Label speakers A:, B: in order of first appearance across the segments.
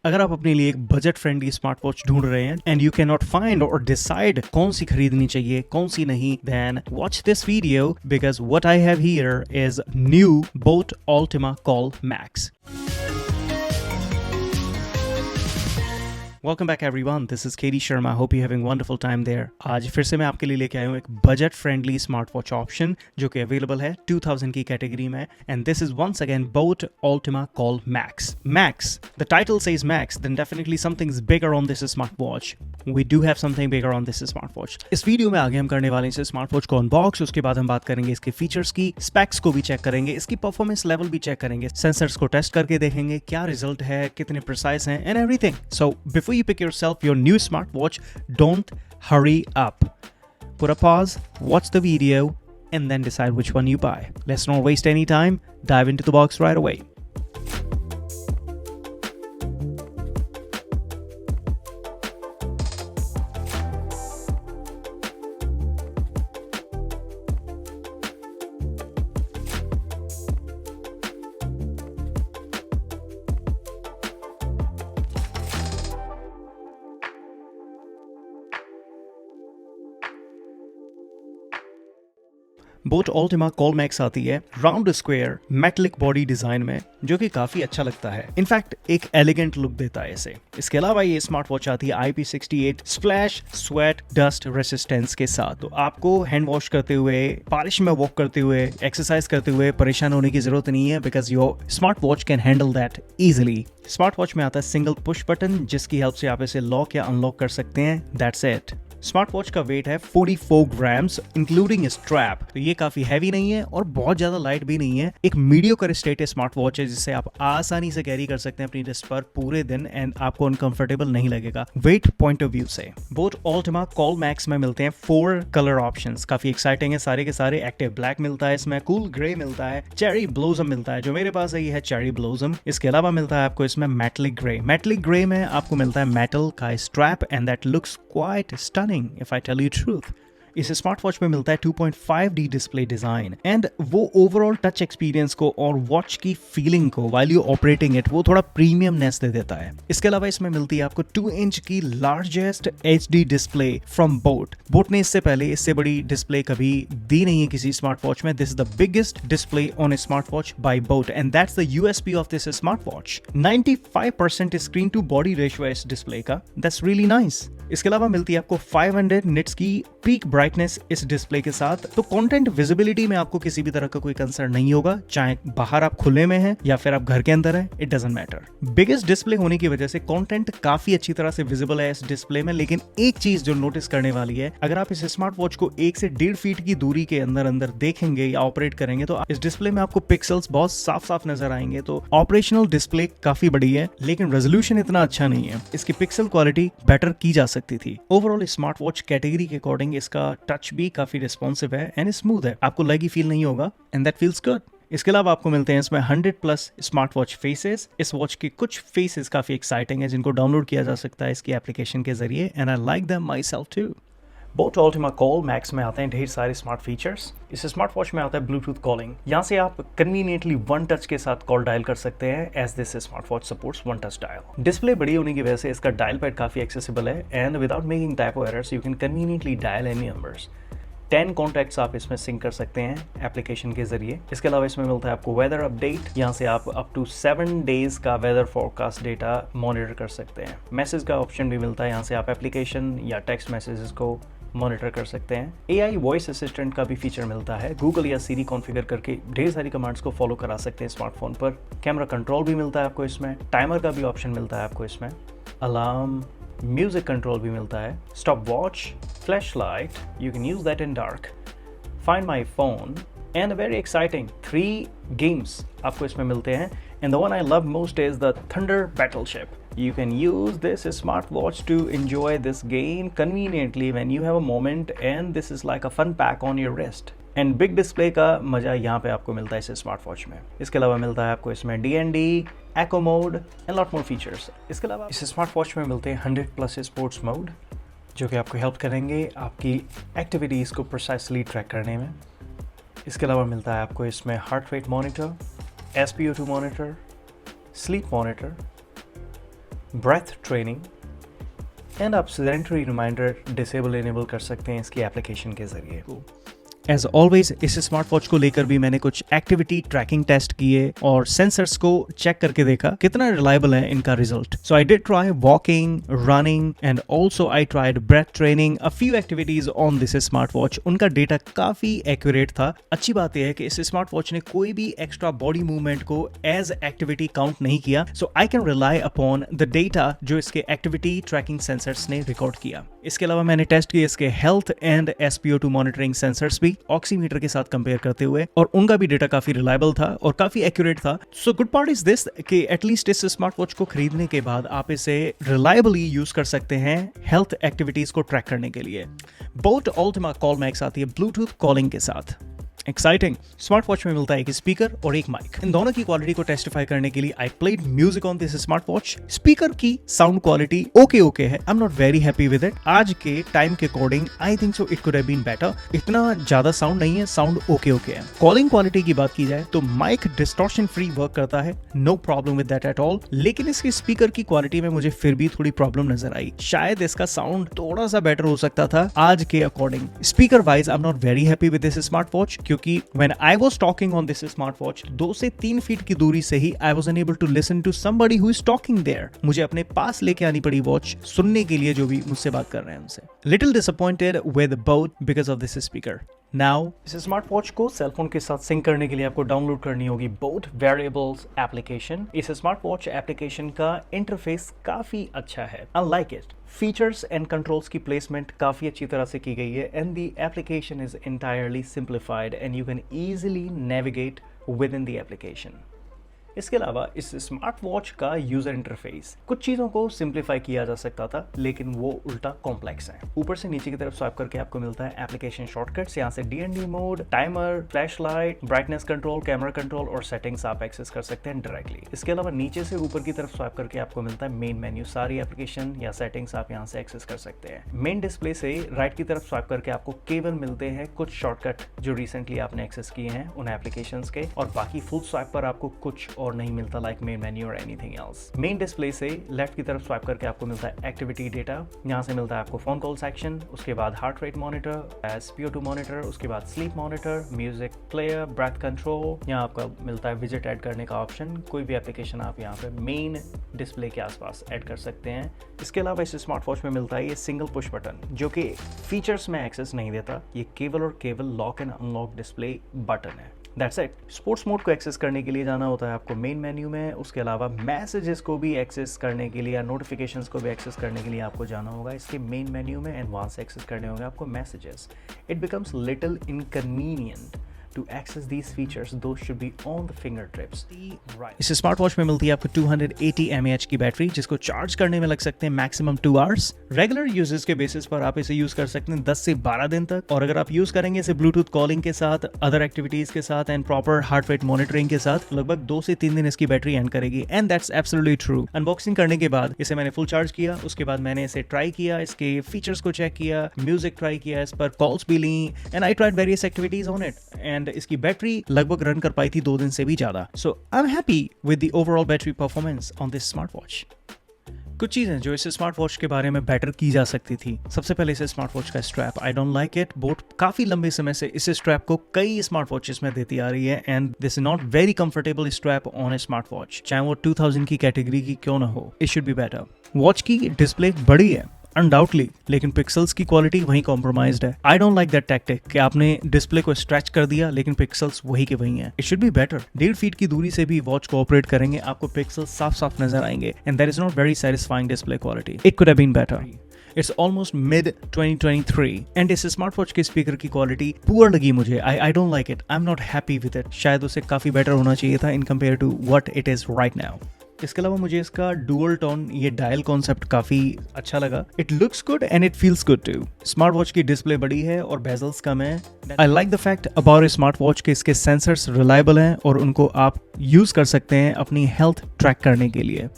A: अगर आप अपने लिए एक बजट फ्रेंडली स्मार्ट वॉच ढूंढ रहे हैं and you can not find और डिसाइड कौन सी खरीदनी चाहिए कौन सी नहीं, then watch this video because what I have here is new boAt Ultima Call Max. Welcome back everyone, this is Katie Sharma. Hope you're having a wonderful time there. आज फिर से मैं आपके लिए लेके आया हूँ एक budget friendly smart watch option जो कि अवेलेबल है 2000 की कैटेगरी में, and this is once again Boat Ultima Call Max. Max, the title says Max, then definitely something is bigger on this smartwatch. We do have something bigger on this smartwatch. इस video में आगे हम करने वाले हैं smart watch को unbox, उसके बाद हम बात करेंगे इसके फीचर्स की, स्पेक्स को भी चेक करेंगे, इसकी परफॉर्मेंस लेवल भी चेक करेंगे, सेंसर्स को टेस्ट करके देखेंगे क्या रिजल्ट है, कितने प्रिसाइज हैं and everything. So before you pick yourself your new smartwatch, don't hurry up. Put a pause, watch the video, and then decide which one you buy. Let's not waste any time. Dive into the box right away. Boat Ultima Call Max आती है round square metallic body design में, जो कि काफी अच्छा लगता है. In fact एक एलिगेंट लुक देता है इसे. इसके अलावा ये स्मार्ट वॉच आती है IP68 splash sweat dust resistance के साथ. तो आपको हैंड वॉश करते हुए, बारिश में वॉक करते हुए, एक्सरसाइज करते हुए परेशान होने की जरूरत नहीं है, because your smart watch can handle that easily. Smart watch में आता है सिंगल पुश बटन, जिसकी हेल्प से आप इसे लॉक या अनलॉक कर सकते हैं. That's it. स्मार्ट वॉच का वेट है 44 ग्राम्स इंक्लूडिंग स्ट्रैप. तो ये काफी हैवी नहीं है और बहुत ज्यादा लाइट भी नहीं है. एक मीडियोकर स्टेट स्मार्ट वॉच है जिसे आप आसानी से कैरी कर सकते हैं अपनी रिस्ट पर पूरे दिन एंड आपको अनकंफर्टेबल नहीं लगेगा वेट पॉइंट ऑफ व्यू से. बोट Ultima Call Max में मिलते हैं 4 कलर ऑप्शंस. काफी एक्साइटिंग है सारे के सारे. एक्टिव ब्लैक मिलता है इसमें, कूल ग्रे मिलता है, चेरी ब्लोजम मिलता है, जो मेरे पास है ये है चेरी ब्लोजम. इसके अलावा मिलता है आपको इसमें मेटलिक ग्रे. मेटलिक ग्रे में आपको मिलता है मेटल का strap and that looks quite stunning if I tell you truth. इस स्मार्ट वॉच में मिलता है 2.5D डिस्प्ले डिजाइन एंड वो ओवरऑल टच एक्सपीरियंस को और वॉच की फीलिंग को व्हाइल यू ऑपरेटिंग इट वो थोड़ा प्रीमियमनेस दे देता है. इसके अलावा इसमें मिलती है आपको 2 इंच की largest HD display from boat. Boat ने इससे पहले इससे बड़ी डिस्प्ले कभी दी नहीं है किसी स्मार्ट वॉच में. This is the biggest display on a smart watch by boAt and that's the USP of this smart watch. 95% screen to body ratio है इस डिस्प्ले का. That's really nice. इसके अलावा मिलती है आपको 500 निट्स की पीक ब्राइटनेस इस डिस्प्ले के साथ. तो कंटेंट विजिबिलिटी में आपको किसी भी तरह का कोई कंसर्न नहीं होगा, चाहे बाहर आप खुले में हैं या फिर आप घर के अंदर हैं, it doesn't matter. Biggest display होने की वजह से कंटेंट काफी अच्छी तरह से विजिबल है इस डिस्प्ले में. लेकिन एक चीज जो नोटिस करने वाली है, अगर आप इस स्मार्ट वॉच को 1 से 1.5 फीट की दूरी के अंदर अंदर देखेंगे या ऑपरेट करेंगे तो इस डिस्प्ले में आपको पिक्सल्स बहुत साफ साफ नजर आएंगे. तो ऑपरेशनल डिस्प्ले काफी बड़ी है लेकिन रेजोल्यूशन इतना अच्छा नहीं है. इसकी पिक्सल क्वालिटी बेटर की जा सकती थी. ओवरऑल स्मार्ट वॉच कैटेगरी के अकॉर्डिंग इसका टच भी काफी रिस्पॉन्सिव है एंड स्मूथ है. आपको लगी फील नहीं होगा एंड दैट फील्स गुड. इसके अलावा आपको मिलते हैं इसमें 100+ स्मार्ट वॉच फेसेस. इस वॉच के कुछ फेसेस काफी एक्साइटिंग है जिनको डाउनलोड किया जा सकता है इसकी एप्लीकेशन के जरिए and I like them my self too. BoAt Ultima Call Max में आते हैं ढेर सारे स्मार्ट फीचर्स. इस स्मार्ट वॉच में आता है ब्लूटूथ कॉलिंग. यहाँ से आप कन्वीनियंटली वन टच के साथ कॉल डायल कर सकते हैं as this smart watch supports one touch dial. Display बड़ी होने की वजह से इसका डायल पैड काफी एक्सेसिबल है and without making typo errors you can conveniently dial any numbers. 10 contacts आप इसमें सिंक कर सकते हैं एप्लीकेशन के जरिए. इसके अलावा इसमें मिलता है आपको वेदर अपडेट. यहाँ से आप अप टू 7 डेज का वेदर फोरकास्ट डेटा मॉनिटर कर सकते हैं. मैसेज का ऑप्शन भी मिलता है. यहाँ से आप एप्लीकेशन या टेक्स्ट मैसेजेस को मॉनिटर कर सकते हैं. AI वॉइस असिस्टेंट का भी फीचर मिलता है. गूगल या सीरी कॉन्फ़िगर करके ढेर सारी कमांड्स को फॉलो करा सकते हैं स्मार्टफोन पर. कैमरा कंट्रोल भी मिलता है आपको इसमें. टाइमर का भी ऑप्शन मिलता है आपको इसमें. अलार्म, म्यूजिक कंट्रोल भी मिलता है. Stop watch, flash light, you can use that in dark, find my phone and very exciting 3 games आपको इसमें मिलते हैं. And the one I love most is the Thunder Battleship. You can use this smartwatch to enjoy this game conveniently when you have a moment, and this is like a fun pack on your wrist. And big display का मजा यहाँ पे आपको मिलता है इस smartwatch में. इसके अलावा मिलता है आपको इसमें DND, Echo Mode and lot more features. इसके अलावा इस स्मार्टवॉच में मिलते हैं 100+ स्पोर्ट्स मोड जो कि आपको हेल्प करेंगे आपकी एक्टिविटीज़ को प्रिसाइसली ट्रैक करने में. इसके अलावा मिलता है आपको इसमें heart rate monitor, SpO2 monitor, sleep monitor, breath training and आप सेडेंटरी रिमाइंडर डिसेबल इनेबल कर सकते हैं इसकी एप्लीकेशन के जरिए। एज ऑलवेज इस स्मार्ट वॉच को लेकर भी मैंने कुछ एक्टिविटी ट्रैकिंग टेस्ट किए और सेंसर्स को चेक करके देखा कितना रिलायबल है इनका result. So I did try walking, running and also I tried breath training, a few activities on this smart watch. उनका डेटा काफी एक्यूरेट था। अच्छी बात यह है कि इस स्मार्ट वॉच ने कोई भी एक्स्ट्रा बॉडी मूवमेंट को एज एक्टिविटी काउंट नहीं किया। So I can rely upon the data जो इसके एक्टिविटी ट्रैकिंग सेंसर्स ने रिकॉर्ड किया। इसके अलावा मैंने टेस्ट किए इसके health and SpO2 monitoring sensors भी ऑक्सीमीटर के साथ कंपेयर करते हुए, और उनका भी डेटा काफी रिलायबल था और काफी एक्यूरेट था। So good part is this कि एटलीस्ट इस स्मार्ट वॉच को खरीदने के बाद आप इसे रिलायबली यूज कर सकते हैं हेल्थ एक्टिविटीज को ट्रैक करने के लिए। बोट अल्टिमा कॉल मैक्स आती है ब्लूटूथ कॉलिंग के साथ। एक्साइटिंग। स्मार्ट वॉच में मिलता है एक स्पीकर और एक माइक। इन दोनों की क्वालिटी को टेस्टिफाई करने के लिए I played music on this smart watch. Speaker की साउंड क्वालिटी ओके है, I am not very happy with it. आज के टाइम के according I think so it could have been better. इतना ज्यादा साउंड नहीं है, साउंड ओके है। कॉलिंग क्वालिटी की बात की जाए तो माइक डिस्टॉर्शन फ्री वर्क करता है, no problem with that at all. लेकिन इसकी स्पीकर की क्वालिटी में मुझे फिर भी थोड़ी प्रॉब्लम नजर आई। शायद इसका साउंड थोड़ा सा बेटर हो सकता था आज के according. Speaker wise I am not very happy with this smart watch, क्योंकि when I was talking on this smartwatch, 2 से 3 फीट की दूरी से ही I was unable to listen to somebody who is talking there. मुझे अपने पास लेके आनी पड़ी वॉच सुनने के लिए जो भी मुझसे बात कर रहे हैं उनसे। Little disappointed with Boat because of this speaker. Now, इस स्मार्ट वॉच को सेलफोन के साथ सिंक करने के लिए आपको डाउनलोड करनी होगी बोट वेरिएबल्स एप्लीकेशन। इस स्मार्ट वॉच एप्लीकेशन का इंटरफेस काफी अच्छा है। I like it. Features and controls की प्लेसमेंट काफ़ी अच्छी तरह से की गई है and the application is entirely simplified and you can easily navigate with in the application. इसके अलावा इस स्मार्ट वॉच का यूजर इंटरफेस कुछ चीज़ों को सिंप्लीफाई किया जा सकता था, लेकिन वो उल्टा कॉम्प्लेक्स है। ऊपर से नीचे की तरफ स्वाइप करके आपको मिलता है एप्लीकेशन शॉर्टकट्स। यहाँ से DND mode, timer, flashlight, brightness control, camera control और सेटिंग्स आप एक्सेस कर सकते हैं डायरेक्टली। इसके अलावा नीचे से ऊपर की तरफ स्वाइप करके आपको मिलता है मेन मेन्यू। सारी एप्लीकेशन या सेटिंग्स आप यहाँ से एक्सेस कर सकते हैं। मेन डिस्प्ले से राइट की तरफ स्वाइप करके आपको केवल मिलते हैं कुछ शॉर्टकट जो रिसेंटली आपने एक्सेस किए हैं उन एप्लीकेशंस के, और बाकी फुल स्वाइप पर आपको कुछ और नहीं मिलता लाइक मेन मेन्यू और एनीथिंग एल्स। मेन डिस्प्ले से लेफ्ट की तरफ स्वाइप करके आपको मिलता है एक्टिविटी डेटा। यहाँ से मिलता है आपको फोन कॉल सेक्शन, उसके बाद heart rate monitor, SpO2 monitor, उसके बाद sleep monitor, music player, breath control. यहाँ आपका मिलता है विजिट ऐड करने का ऑप्शन। कोई भी एप्लीकेशन आप यहाँ पे मेन डिस्प्ले के आसपास ऐड कर सकते हैं। इसके अलावा इस स्मार्ट वॉच में मिलता है ये सिंगल पुश बटन, जो कि फीचर्स में एक्सेस नहीं देता। ये केवल और केवल lock and unlock display button है। That's it. स्पोर्ट्स मोड को एक्सेस करने के लिए जाना होता है आपको मेन मेन्यू में। उसके अलावा मैसेजेस को भी एक्सेस करने के लिए या नोटिफिकेशंस को भी एक्सेस करने के लिए आपको जाना होगा इसके मेन मेन्यू में, एंड वहाँ से एक्सेस करने होंगे आपको messages. It becomes little inconvenient to access these features, those should be on the fingertips. इस स्मार्ट वॉच में मिलती है आपको 280 mAh की बैटरी, जिसको चार्ज करने में लग सकते हैं मैक्सिमम 2 आवर्स। रेगुलर यूजेस के बेसिस पर आप इसे यूज कर सकते हैं 10 से 12 दिन तक, और अगर आप यूज करेंगे इसे ब्लूटूथ कॉलिंग के साथ, अदर एक्टिविटीज के साथ and proper heart rate monitoring के साथ, लगभग 2 से 3 दिन इसकी बैटरी एंड करेगी, and that's absolutely true. Unboxing करने के बाद इसे मैंने फुल चार्ज किया, उसके बाद मैंने इसे ट्राई किया, इसके फीचर्स को चेक किया, म्यूजिक ट्राई किया, इस पर कॉल्स भी ली, and I tried various activities on it, and इसकी बैटरी लगभग रन कर पाई थी 2 दिन से भी ज्यादा। So I am happy with the overall battery performance on this smart watch. कुछ चीजें जो इस स्मार्ट वॉच के बारे में बेटर की जा सकती थी। सबसे पहले इस स्मार्ट वॉच का strap, I don't like it. Boat काफी लंबे समय से इस स्ट्रैप को कई स्मार्ट वॉचेस में देती आ रही है, and this is not very comfortable strap on a smart watch, चाहे वो 2000 की कैटेगरी की क्यों ना हो। It should be better. Watch की डिस्प्ले बड़ी है अनडाउटली, लेकिन पिक्सल्स की क्वालिटी वहीं कॉम्प्रोमाइज्ड है। आई डोंट लाइक दैट टैक्टिक कि आपने डिस्प्ले को स्ट्रेच कर दिया लेकिन पिक्सल्स वही के वही हैं। It should be better. 1.5 feet की दूरी से भी वॉच को ऑपरेट करेंगे, आपको पिक्सल्स साफ साफ नजर आएंगे, and that is not very satisfying display quality. It could have been better. It's almost mid 2023 and इस स्मार्ट वॉच के स्पीकर की क्वालिटी पुअर लगी मुझे। I don't like it. I am not happy with it. शायद उसे काफी better होना चाहिए था in compare to what it is right now. इसके अलावा मुझे इसका डुअल टोन, ये डायल कॉन्सेप्ट काफी अच्छा लगा। It looks good and it feels good too. Smart watch की डिस्प्ले बड़ी है और बेजल्स कम है। I like the fact about a smart watch के इसके सेंसर्स रिलायबल हैं और उनको आप यूज कर सकते हैं अपनी हेल्थ ट्रैक करने के लिए।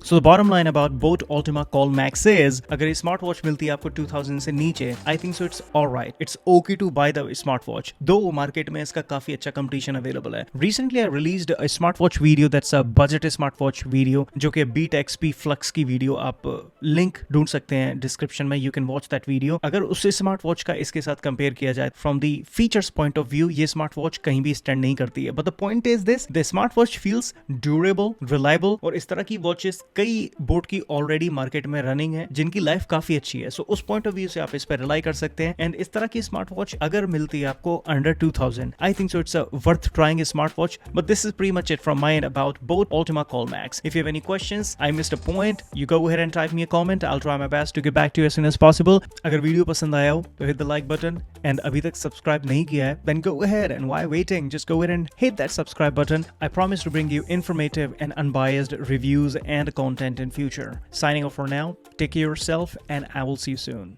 A: So the bottom line about Boat Ultima Call Max is, अगर ये स्मार्ट वॉच मिलती है आपको 2000 से नीचे, I think so it's alright, it's okay to buy the smart watch, दो मार्केट में इसका काफी अच्छा कंपटीशन अवेलेबल है। Recently I released a smart watch video, that's a budget smart watch video, जो कि बीट एक्सपी फ्लक्स की video, आप लिंक ढूंढ सकते हैं डिस्क्रिप्शन में, you can watch that video. अगर उस स्मार्ट वॉच का इसके साथ कंपेयर किया जाए from the features point of view, ये स्मार्ट वॉच कहीं भी स्टैंड नहीं करती है। But the point is this, the smart watch feels durable, reliable, और इस तरह की वॉचेस कई बोट की ऑलरेडी मार्केट में रनिंग है जिनकी लाइफ काफी अच्छी है। सो उस पॉइंट ऑफ व्यू से आप इस पर रिलाई कर सकते हैं। एंड इस तरह की स्मार्ट वॉच अगर मिलती है आपको under 2000, I think so it's a worth trying a smartwatch. But this is pretty much it from my end about Boat Ultima Call Max. If you have any questions, I missed a point, you go ahead and type me a comment. I'll try my best to get back to you as soon as possible. अगर video पसंद आया हो तो hit the like button, and अभी तक subscribe नहीं किया है then go ahead, and why waiting, just go ahead and hit that subscribe button. I promise to bring you informative and unbiased reviews and content in future. Signing off for now, take care of yourself, and I will see you soon.